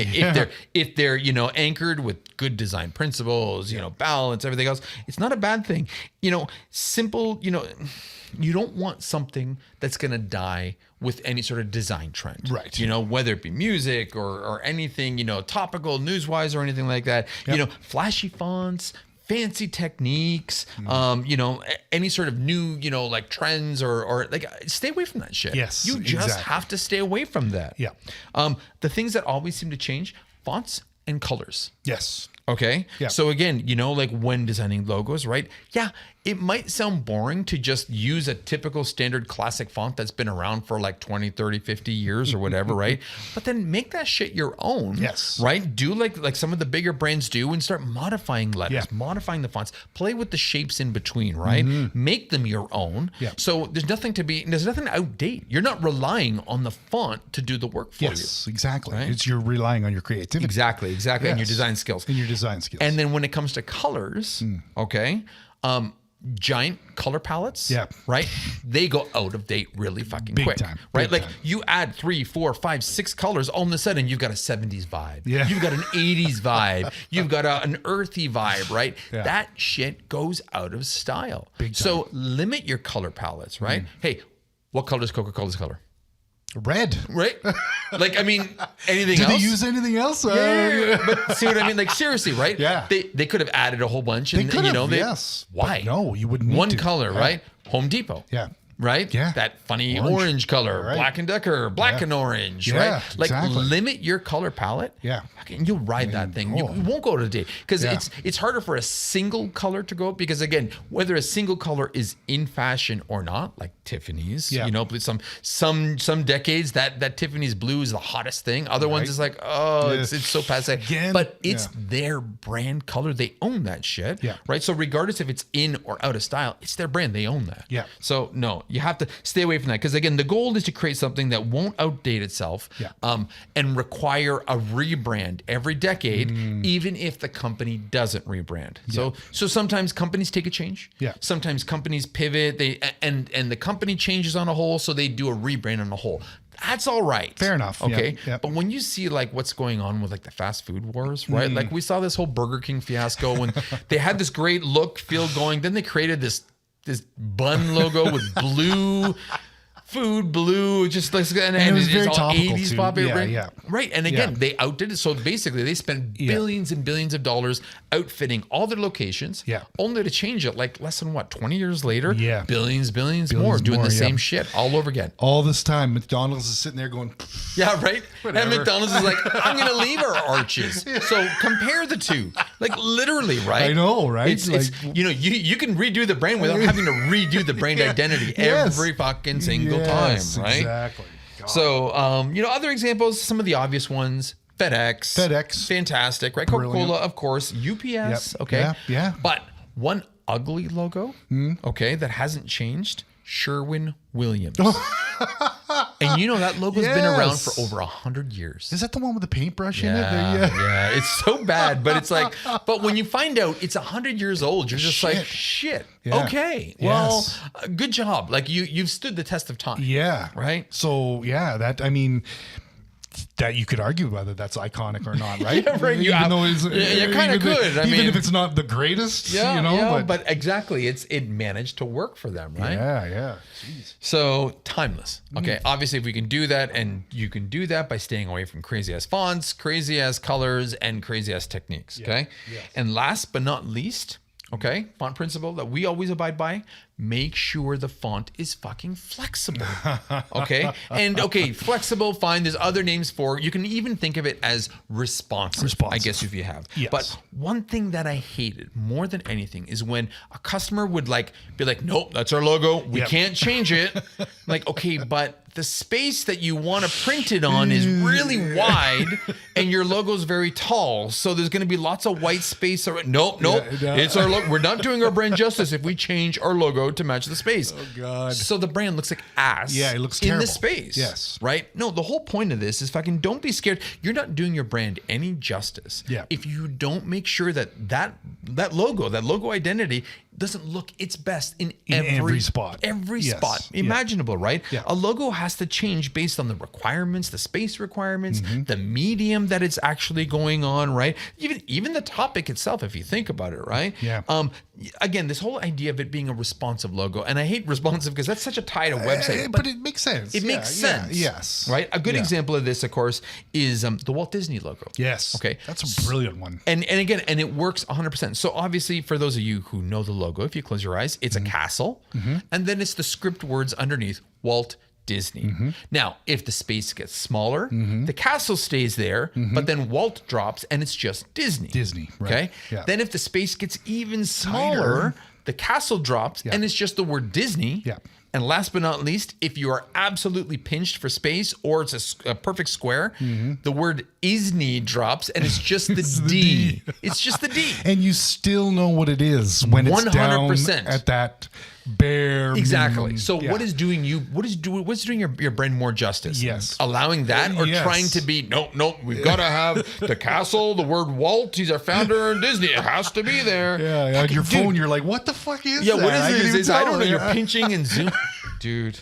If they're, you know, anchored with good design principles, you know, balance, everything else, it's not a bad thing. You know, simple, you know, you don't want something that's going to die with any sort of design trend. Right. You know, whether it be music or anything, you know, topical, news-wise or anything like that. Yep. You know, flashy fonts, fancy techniques, you know, any sort of new, you know, like trends or like stay away from that shit. Yes, You just exactly. have to stay away from that. Yeah. The things that always seem to change, fonts and colors. Yes. Okay. Yeah. So again, you know, like when designing logos, right? Yeah. It might sound boring to just use a typical standard classic font that's been around for like 20, 30, 50 years or whatever, right? But then make that shit your own. Yes. Right? Do like some of the bigger brands do and start modifying letters, Yeah. modifying the fonts, play with the shapes in between, right? Make them your own. Yeah. So there's nothing to outdate. You're not relying on the font to do the work for you. Yes, exactly. Right? It's you're relying on your creativity. Exactly. And your Yes. design skills. And your design skills. And then when it comes to colors, okay, giant color palettes, Yeah. right? They go out of date really fucking Big quick, time, right? big Like time. you add 3, 4, 5, 6 colors, all of a sudden you've got a 70s vibe. Yeah. You've got an 80s vibe. You've got an earthy vibe, right? Yeah. That shit goes out of style. Big time. So limit your color palettes, right? Hey, what color is Coca-Cola's color? Red. Right? Like, I mean, anything Did else? they use anything else? Yeah, but see what I mean? Like seriously, right? Yeah. They could have added a whole bunch, They and could you know, have, they, yes. Why? But no, you wouldn't need One to. color, Yeah. right? Home Depot. Yeah. Right? Yeah. That funny Orange. orange color, Right. Black & Decker, black Yeah. and orange, Yeah, right? Like exactly. limit your color palette. Yeah. And you'll ride that thing. You won't go to date because Yeah. it's harder for a single color to go because again, whether a single color is in fashion or not, like Tiffany's, Yeah. you know, some decades that Tiffany's blue is the hottest thing. Other ones Right. is like, oh, Yeah. it's so passe. Again, But it's yeah. their brand color. They own that shit. Yeah. Right. So regardless if it's in or out of style, it's their brand. They own that. Yeah. So no, you have to stay away from that because again, the goal is to create something that won't outdate itself, Yeah. and require a rebrand every decade, even if the company doesn't rebrand. So sometimes companies take a change. Yeah. Sometimes companies pivot. And the company changes on a whole, so they do a rebrand on a whole. That's all right. Fair enough. Okay. Yeah. But when you see like what's going on with like the fast food wars, right? Like we saw this whole Burger King fiasco when they had this great look, feel going. Then they created this bun logo with blue food, blue, just like, and it was it's very all topical 80s too. pop. Yeah, right? yeah. Right. And again, Yeah. they outdid it. So basically they spent billions and billions of dollars outfitting all their locations. Yeah. Only to change it like less than 20 years later. Yeah. Billions more doing more, the yeah. same shit all over again. All this time, McDonald's is sitting there going, Yeah, right. Whatever. And McDonald's is like, I'm going to leave our arches. So compare the two, like literally, right? I know, right? It's Like- you know, you can redo the brand without having to redo the brand identity Yes. every fucking single Yes, time, right? Exactly. God. So, you know, other examples, some of the obvious ones. FedEx, fantastic, right? Brilliant. Coca-Cola, of course. UPS, Yep. okay, Yeah. But one ugly logo, okay, that hasn't changed. Sherwin-Williams. And you know that logo's been around Yes. for over 100 years. Is that the one with the paintbrush in it? Yeah, it's so bad, but it's like, but when you find out it's 100 years old, you're just like, shit. Yeah. Okay, Yes. well, good job. Like you've stood the test of time. Yeah. Right? So yeah, that I mean, that you could argue whether that's iconic or not, right? Yeah, right. You Even though it's, you kinda even could. I even mean- if it's not the greatest, Yeah, you know. but exactly, it managed to work for them, right? yeah. Jeez. So timeless. Okay, obviously, if we can do that, and you can do that by staying away from crazy ass fonts, crazy ass colors, and crazy ass techniques. Okay, Yes. and last but not least, okay, font principle that we always abide by: make sure the font is fucking flexible. Okay, and okay, flexible. Fine. There's other names for it. You can even think of it as responsive. I guess if you have. Yes. But one thing that I hated more than anything is when a customer would like be like, nope, that's our logo. We Yep. can't change it. Like, okay, but the space that you want to print it on is really wide and your logo's very tall. So there's going to be lots of white space. Nope. Yeah. It's our logo. We're not doing our brand justice if we change our logo to match the space. Oh, God. So the brand looks like ass. Yeah, it looks in terrible. the space. Yes. Right? No, the whole point of this is fucking don't be scared. You're not doing your brand any justice. Yeah. If you don't make sure that logo identity doesn't look its best in every spot. Every Yes. spot Yeah. imaginable, right? Yeah. A logo has to change based on the requirements, the space requirements, the medium that it's actually going on, right? Even the topic itself, if you think about it, right? Yeah. Again, this whole idea of it being a responsive logo, and I hate responsive because that's such a tie to website, but it makes sense. it makes sense. Yes. Right? A good Yeah. example of this, of course, is the Walt Disney logo. Yes. Okay. That's a brilliant one. And again, and it works 100%. So obviously, for those of you who know the logo, if you close your eyes, it's a castle, and then it's the script words underneath Walt Disney. Now, if the space gets smaller, the castle stays there, but then Walt drops, and it's just Disney. Disney, right. Okay. Yeah. Then if the space gets even smaller, the castle drops, and it's just the word Disney. Yeah. And last but not least, if you are absolutely pinched for space or it's a perfect square, the word Isney drops and it's just the D. It's just the D. And you still know what it is when it's 100%. down at that bare Exactly. minimum. So Yeah. what's doing your brand more justice? Yes. Allowing that or Yes. trying to be, nope, we've got to have the castle, the word Walt, he's our founder in Disney. It has to be there. Yeah, on your Dude, phone, you're like, what the fuck is yeah, that? what can't is even this? I don't know. tell. You're pinching and zoom. Dude.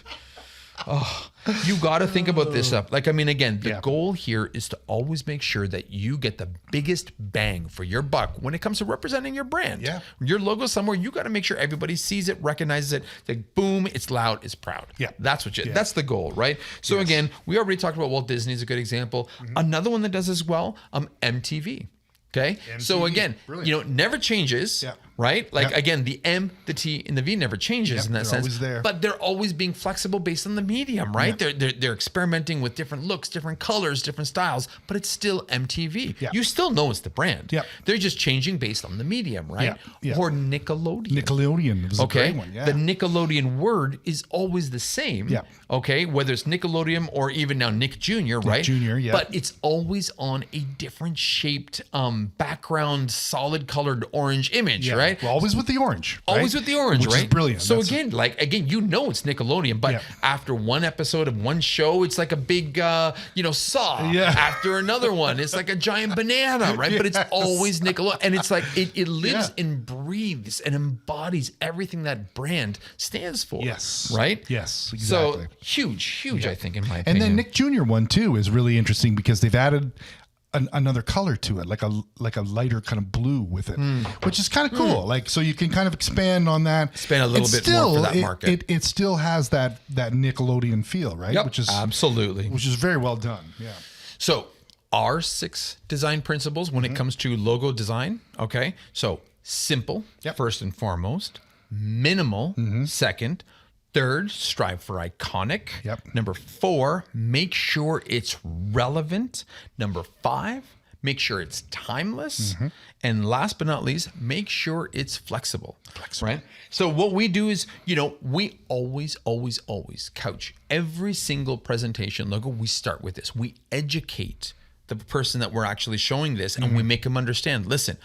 Oh, you got to think about this stuff. Like, I mean, again, the goal here is to always make sure that you get the biggest bang for your buck when it comes to representing your brand. Yeah. Your logo somewhere, you got to make sure everybody sees it, recognizes it. Like, boom, it's loud, it's proud. Yeah. That's that's the goal, right? So again, we already talked about Walt Disney is a good example. Another one that does as well, MTV. Okay. So MTV, again, brilliant. never changes. Yeah. Right? Like Yep. again, the M, the T, and the V never changes in that they're sense. always there. But they're always being flexible based on the medium, right? They're experimenting with different looks, different colors, different styles, but it's still MTV. Yeah. You still know it's the brand. Yeah. They're just changing based on the medium, right? Yeah. Yeah. Or Nickelodeon. Nickelodeon was a Okay. great one. Yeah. The Nickelodeon word is always the same. Yeah. Okay. Whether it's Nickelodeon or even now Nick Jr., right? Jr., yeah. But it's always on a different shaped background, solid colored orange image, Yeah. right? Well, always with the orange. Always right? with the orange, Which right? is brilliant. So That's- again, you know it's Nickelodeon, but Yeah. after one episode of one show, it's like a big, saw. Yeah. After another one, it's like a giant banana, right? But it's Yes. always Nickelodeon, and it's like it lives Yeah. and breathes and embodies everything that brand stands for. Yes. Right. Yes, So exactly. huge, I think, in my And opinion. then Nick Jr. one too is really interesting because they've added another color to it, like a lighter kind of blue with it, which is kind of cool. Like, so you can kind of expand on that. Spend a little And bit more for that it- market. It still has that Nickelodeon feel, right? Yep, Which is absolutely. which is very well done. Yeah. So, our 6 design principles when it comes to logo design. Okay. So, simple, Yep. first and foremost, minimal, second, third, strive for iconic. Yep. Number 4, make sure it's relevant. Number 5, make sure it's timeless. And last but not least, make sure it's flexible. Right? So what we do is, we always couch every single presentation logo. We start with this. We educate the person that we're actually showing this, and we make them understand, listen,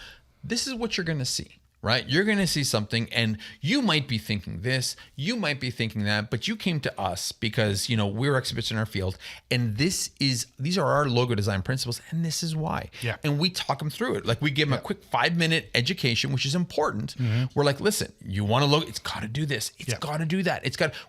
this is what you're going to see. Right? You're going to see something and you might be thinking this, you might be thinking that, but you came to us because, we're experts in our field, and these are our logo design principles, and this is why. Yeah. And we talk them through it. Like, we give them a quick 5-minute education, which is important. We're like, listen, you want a logo, it's got to do this. It's got to do that.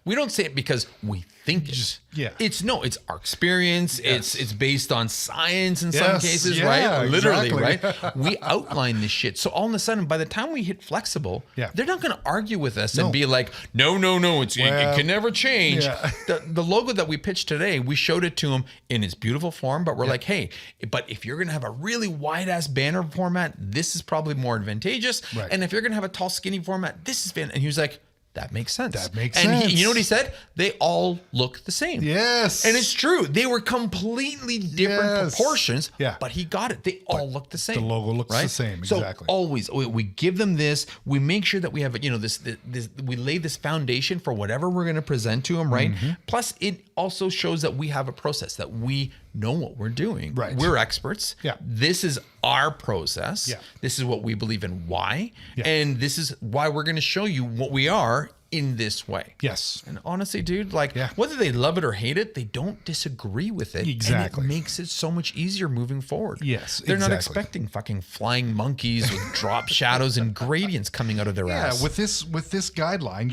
We don't say it because we think it. yeah. It's our experience. Yes. It's based on science in some Yes. cases, Yeah, right? Literally, exactly. right? We outline this shit. So all of a sudden, by the time we hit flexible, Yeah. they're not going to argue with us No. and be like, no, it can never change. Yeah. The logo that we pitched today, we showed it to them in its beautiful form, but we're like, hey, but if you're going to have a really wide ass banner format, this is probably more advantageous. Right. And if you're going to have a tall, skinny format, this is fan. And he was like, that makes sense. That makes and sense. you know what he said? They all look the same. Yes. And it's true. They were completely different Yes. proportions, Yeah. but he got it. They all look the same. the logo looks the same, exactly. So always, we give them this. We make sure that we have, this we lay this foundation for whatever we're going to present to them, right? Plus, it also shows that we have a process, that we know what we're doing. Right. We're experts. Yeah. This is our process. Yeah. This is what we believe in, why. Yeah. And this is why we're going to show you what we are in this way. Yes. And honestly, dude, like whether they love it or hate it, they don't disagree with it. Exactly. And it makes it so much easier moving forward. Yes, They're not exactly. expecting fucking flying monkeys with drop shadows and gradients coming out of their ass. With this guideline,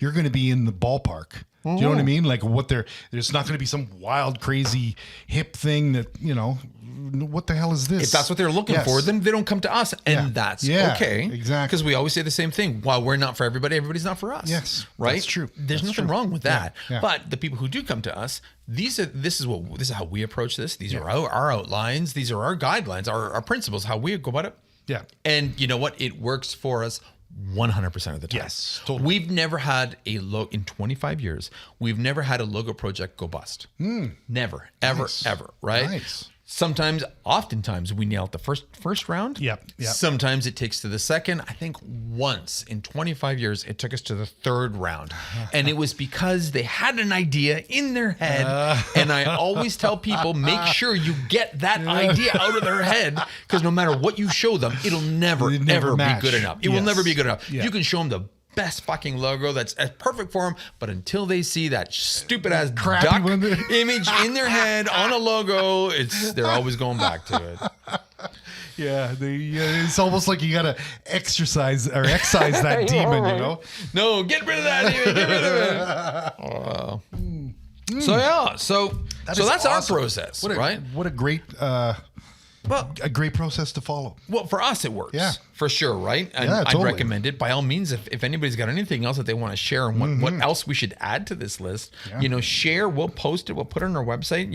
you're going to be in the ballpark. Do you know what I mean? Like there's not going to be some wild, crazy hip thing that, what the hell is this? If that's what they're looking for, then they don't come to us. And that's okay. Exactly. Because we always say the same thing. While we're not for everybody, everybody's not for us. Yes. Right? That's true. There's That's nothing true. wrong with that. Yeah. But the people who do come to us, this is how we approach this. These are our outlines. These are our guidelines, our principles, how we go about it. Yeah. And you know what? It works for us 100% of the time. Yes, totally. We've never had in 25 years, we've never had a logo project go bust. Never, ever, ever, right? Nice. Oftentimes we nail it the first round. Yep. Sometimes it takes to the second. I think once in 25 years, it took us to the third round. And it was because they had an idea in their head. And I always tell people, make sure you get that idea out of their head, because no matter what you show them, it'll never ever match. be good enough. It will never be good enough. Yeah. You can show them the best fucking logo that's perfect for them, but until they see that stupid ass Crappy duck one. image in their head on a logo, they're always going back to it. Yeah, it's almost like you gotta excise that demon, No, get rid of that demon. Get rid of it. So that's awesome. our process, right? What a great a great process to follow. Well, for us, it works. Yeah. For sure, right? And Yeah, totally. I'd recommend it. By all means, if anybody's got anything else that they want to share and what else we should add to this list, share, we'll post it, we'll put it on our website,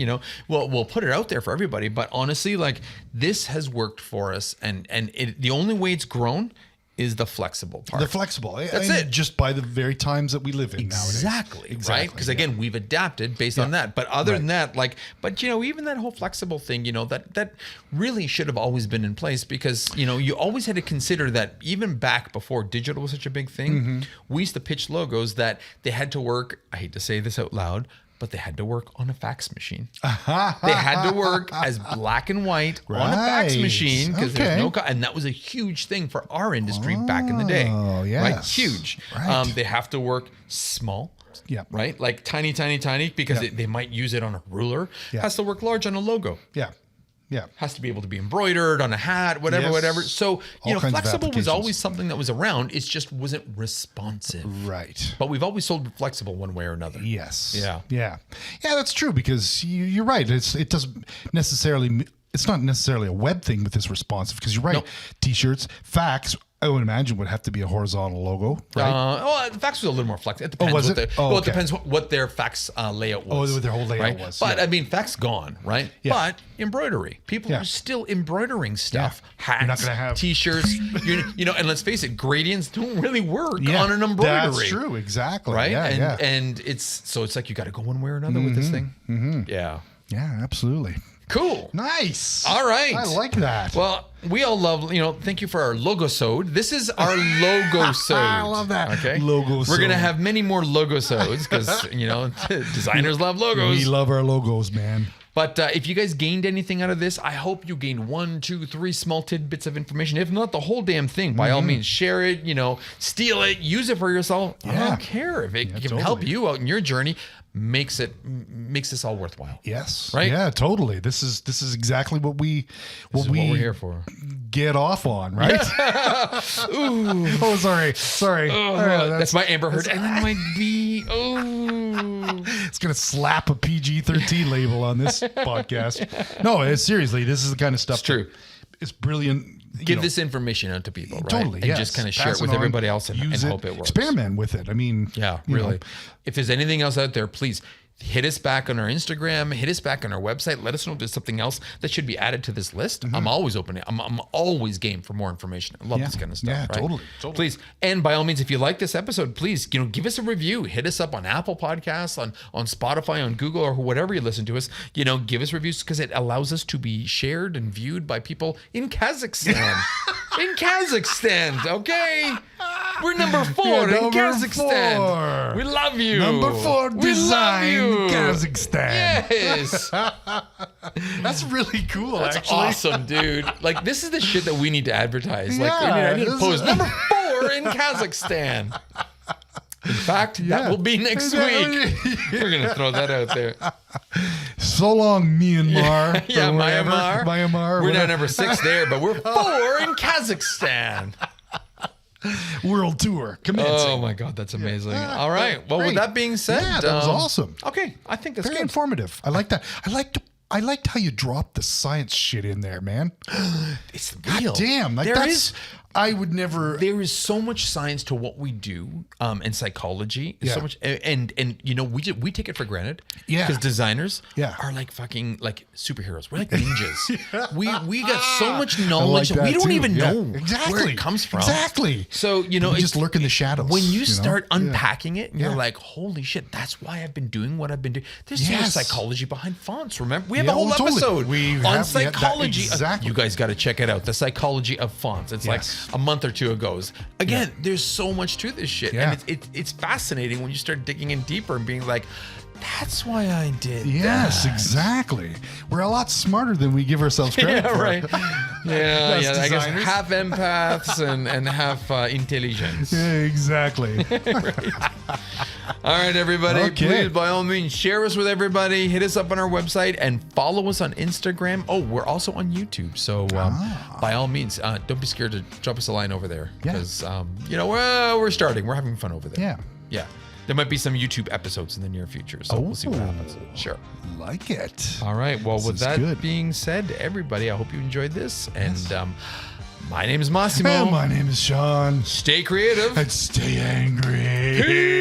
we'll put it out there for everybody. But honestly, like, this has worked for us, and the only way it's grown is the flexible part. They're flexible. That's it. Just by the very times that we live in Exactly, nowadays. right? Because again, we've adapted based on that. But other than that, even that whole flexible thing, that really should have always been in place, because, you always had to consider that even back before digital was such a big thing, we used to pitch logos that they had to work, I hate to say this out loud, but they had to work on a fax machine. They had to work as black and white on a fax machine, because there's no, and that was a huge thing for our industry back in the day. Oh, yes. Right? Huge. Right. They have to work small. Yeah. Right? Like tiny, because they might use it on a ruler. Yeah. Has to work large on a logo. Yeah. Yeah. Has to be able to be embroidered on a hat, whatever. So, All kinds of flexible was applications. always something that was around. It just wasn't responsive. Right. But we've always sold flexible one way or another. Yes. Yeah. Yeah. Yeah, that's true, because you're right. It doesn't necessarily. It's not necessarily a web thing with this responsive, because you're right. Nope. T-shirts, fax, I would imagine, would have to be a horizontal logo, right? The fax was a little more flexible. It depends. was it? It depends what their fax layout was. Oh, what their whole layout right? was. But yeah. I mean, fax gone, right? Yeah. But embroidery. People are still embroidering stuff. Yeah. Hats, You're not gonna have T-shirts. And let's face it, gradients don't really work on an embroidery. That's true. Exactly. Right? Yeah, and it's like you got to go one way or another with this thing. Yeah. Yeah, absolutely. Cool. Nice. All right. I like that. Well, we all love, thank you for our Logosode. This is our Logosode. I love that. Okay. Logosode. We're going to have many more Logosodes because, designers love logos. We love our logos, man. But if you guys gained anything out of this, I hope you gained 1, 2, 3 small tidbits of information. If not the whole damn thing, by all means, share it, steal it, use it for yourself. I don't care if it can help you out in your journey. Makes this all worthwhile. Yes. Right? Yeah, totally. This is exactly what we're here for. Get off on, right? Ooh. Oh, sorry. That's my Amber Heard. And then my B. Oh. It's gonna slap a PG-13 label on this podcast. No, seriously, this is the kind of stuff. It's true. It's brilliant. Give this information out to people, right? Totally, and yes. just kind of share Pass it with on, everybody else and use hope it works. Experiment with it. I mean, Yeah, you really. know. If there's anything else out there, please hit us back on our Instagram, hit us back on our website. Let us know if there's something else that should be added to this list. I'm always open. I'm always game for more information. I love this kind of stuff. Yeah, right? totally. Please. And by all means, if you like this episode, please, give us a review. Hit us up on Apple Podcasts, on Spotify, on Google, or whatever you listen to us. Give us reviews because it allows us to be shared and viewed by people in Kazakhstan. In Kazakhstan, okay? We're number 4 in number Kazakhstan. 4. We love you. Number 4 We love design, you. Kazakhstan. Yes. That's really cool, That's actually. awesome, dude. Like, this is the shit that we need to advertise. Like, Yeah, I need to this post is- number 4 in Kazakhstan. In fact, that will be next week. We're going to throw that out there. So long, Myanmar. Yeah, or wherever. Myanmar. We're now number 6 there, but we're 4 in Kazakhstan. World tour commencing. Oh my God, that's amazing. All right. Well, with that being said, that was awesome. Okay, I think that's Very good. informative. I like that. I liked how you dropped the science shit in there, man. It's real. God damn. Like I would never. There is so much science to what we do, and psychology. Yeah. So much, and you know, we take it for granted. Yeah. Because designers Yeah. are like fucking like superheroes. We're like ninjas. We got so much I knowledge like that we that don't too. even Yeah. know where it comes from. Exactly. So you know, We just lurk in the shadows. When you know? start Yeah. unpacking it, and you're Yeah. like, "Holy shit! That's why I've been doing what I've been doing." There's so much Yes. psychology behind fonts. Remember, we have Yeah, a whole well, totally. episode We on have- yeah, that- psychology. exactly. You guys got to check it out. The psychology of fonts. It's Yes. like a month or 2 ago. Again, there's so much to this shit, Yeah. and it's fascinating when you start digging in deeper and being like, "That's why I did." Yes, that. exactly. We're a lot smarter than we give ourselves credit Yeah, for. right. Yeah, Us yeah. I guess designers. half empaths and half intelligence. Yeah, exactly. All right, everybody. Okay. Please, by all means, share us with everybody. Hit us up on our website and follow us on Instagram. Oh, we're also on YouTube. So, by all means, don't be scared to drop us a line over there. Yeah. Because, you know, we're starting. We're having fun over there. Yeah. Yeah. There might be some YouTube episodes in the near future. So, we'll see what happens. Sure. Like it. All right. Well, with is that good. being said, everybody, I hope you enjoyed this. And my name is Massimo. My name is Shawn. Stay creative. And stay angry.